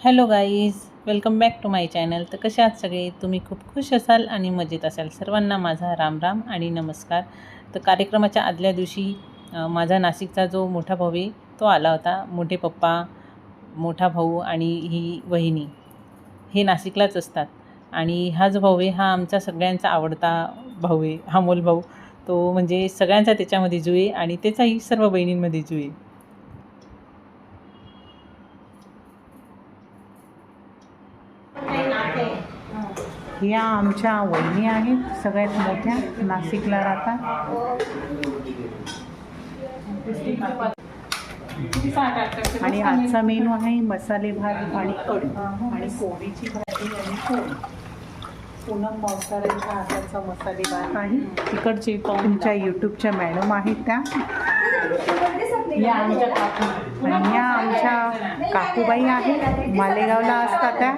Hello guys, welcome back to my channel. तर कसे आहात सगळे? तुम्ही खूप खुश असाल आणि मजेत असाल. सर्वांना माझा राम आणि नमस्कार. तर कार्यक्रमाच्या आदल्या दिवशी माझा नाशिकचा जो मोठा भाऊ आहे तो आला होता. मोठे पप्पा, मोठा भाऊ आणि ही वहिनी हे नाशिकलाच असतात. आणि हा जो भाऊ आहे हा आमचा सगळ्यांचा आवडता भाऊ आहे. अमोल भाऊ तो म्हणजे सगळ्यांचा त्याच्यामध्ये जीव आहे आणि त्याचाही सर्व बहिणींमध्ये जीव आहे. या आमच्या वहिनी आहेत, सगळ्यात मोठ्या, नाशिकला राहतात. आणि आजचा मेनू आहे मसाले भात आणि कढी आणि कोबीची भाजी आणि पोळी. पूनम मोडकरांच्या हाताचा मसाले भात आहे. तिकडचे तुमच्या यूट्यूबच्या मॅडम आहेत त्या. या आमच्या काकू आणि या आमच्या काकूबाई आहेत, मालेगावला असतात त्या.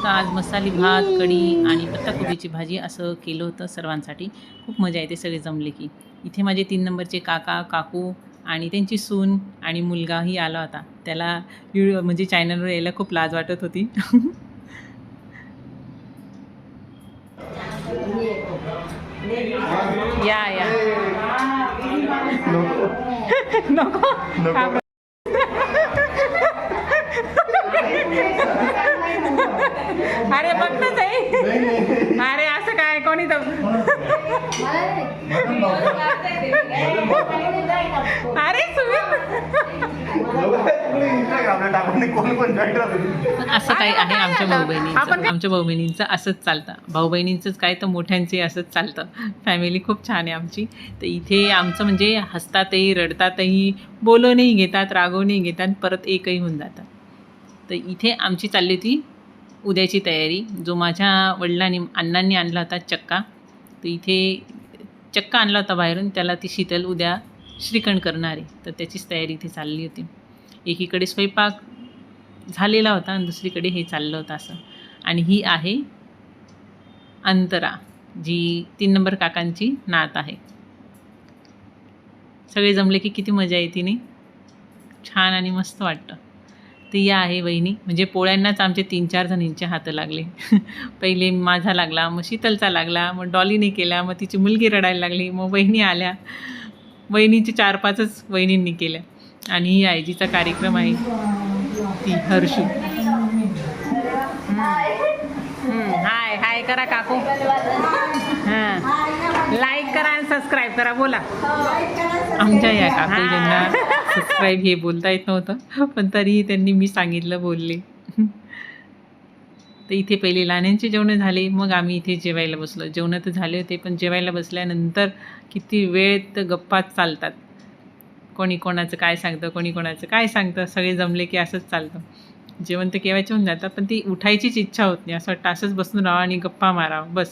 आज मसाले भात, कढी आणि पत्ताकोबीची भाजी असं केलं होतं सर्वांसाठी. खूप मजा येते सगळे जमले की. इथे माझे 3 नंबरचे काका, काकू आणि त्यांची सून आणि मुलगाही आला होता. त्याला म्हणजे चॅनलवर यायला खूप लाज वाटत होती. या या नको अरे बघतच आहे. अरे असं काय कोणी तर अरे असं काही आहे आमच्या भाऊ बहिणींचं. आमच्या भाऊ बहिणींचं असंच चालतं. भाऊ बहिणींचंच काय तर मोठ्यांचे असंच चालतं. फॅमिली खूप छान आहे आमची. तर इथे आमचं म्हणजे हसतातही, रडतातही, बोलूनही घेतात, रागवूनही घेतात, परत एकही होऊन जातात. तर इथे आमची चालली होती उद्याची तयारी. जो माझ्या वडिलांनी अण्णांनी आणला होता चक्का, तर इथे चक्का आणला होता बाहेरून. त्याला ती शीतल उद्या श्रीखंड करणार आहे, तर त्याचीच तयारी इथे चालली होती. एकीकडे स्वयंपाक झालेला होता आणि दुसरीकडे हे चाललं होतं असं. आणि ही आहे अंतरा, जी 3 नंबर काकांची नात आहे. सगळे जमले की किती मजा येते नाही, छान आणि मस्त वाटतं. ती या आहे वहिनी. म्हणजे पोळ्यांनाच आमचे 3-4 जणींचे हात लागले. पहिले माझा लागला, मग शीतलचा लागला, मग डॉलीने केला, मग तिची मुलगी रडायला लागली, मग वहिनी आल्या. वहिनीचे 4-5च वहिनींनी केल्या. आणि ही आयजीचा कार्यक्रम आहे ती हर्षू. हाय हाय करा काकू. हां, लाईक करा आणि सबस्क्राईब करा. बोला. आमच्या या काकू ज्यांना सबस्क्राईब हे बोलता येत नव्हतं, पण तरीही त्यांनी मी सांगितलं बोलले. तर इथे पहिले लहानांचे जेवणं झाले, मग आम्ही इथे जेवायला बसलो. जेवणं तर झाले होते, पण जेवायला बसल्यानंतर किती वेळ तर गप्पाच चालतात. कोणी कोणाचं काय सांगतं, कोणी कोणाचं काय सांगतं. सगळे जमले की असंच चालतं. जेवण तर केव्हाचे होऊन जातं, पण ती उठायचीच इच्छा होत नाही. असं वाटतं असंच बसून राहावं आणि गप्पा मारावं बस.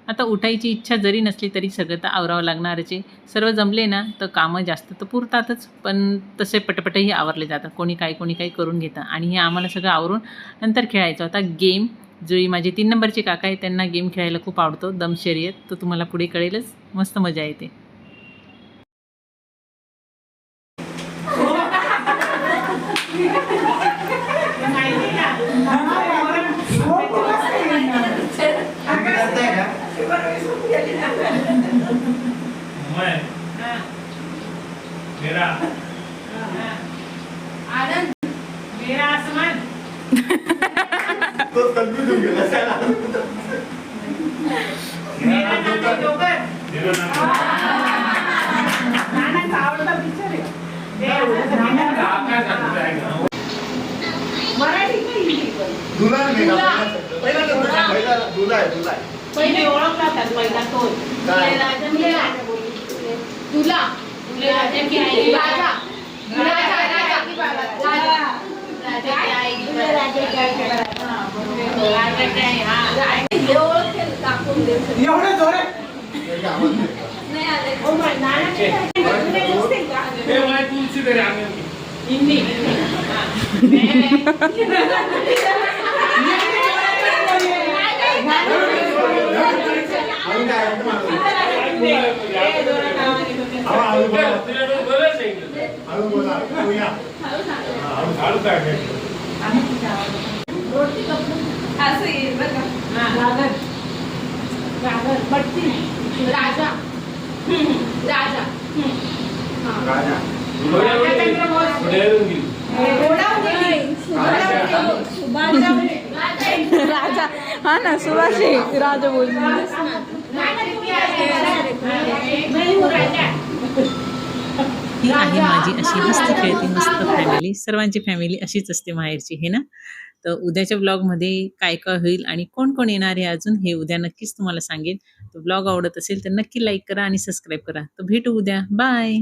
आता उठायची इच्छा जरी नसली तरी सगळं तर आवरावं लागणारच आहे. सर्व जमले ना तर कामं जास्त तर पुरतातच, पण तसे पटपटही आवरले जातात. कोणी काही करून घेतं. आणि हे आम्हाला सगळं आवरून नंतर खेळायचं होता गेम. जो माझे 3 नंबरचे काका आहे त्यांना गेम खेळायला खूप आवडतो, दमशर्यत. तर तुम्हाला पुढे कळेलच, मस्त मजा येते. मेरा आनंद, मेरा आसमान. तो कन्फ्यूज गेला साला. मेरा नाना जोकर. मेरा नाना आवडता पिक्चर आहे. नाना काका सांगताय मराठी का हिंदी? दुला पहिला दुला आहे. पहिले ओळखतात पहिला तो तुला राजा की आई. राजा की आई. हां, एवढे जोरे नाही आले. ओ माय नाना ते मला तुलसी दे आम्ही हिंदी. हां राजा राजा हा ना सुभाषी राजा बोल ही आहे माझी अशी मस्त खेळती मस्त फॅमिली. सर्वांची फॅमिली अशीच असते माहेरची, हे ना. तर उद्याच्या ब्लॉगमध्ये काय काय होईल आणि कोण कोण येणार आहे अजून हे उद्या नक्कीच तुम्हाला सांगेन. तर ब्लॉग आवडत असेल तर नक्की लाईक करा आणि सबस्क्राईब करा. तर भेटू उद्या. बाय.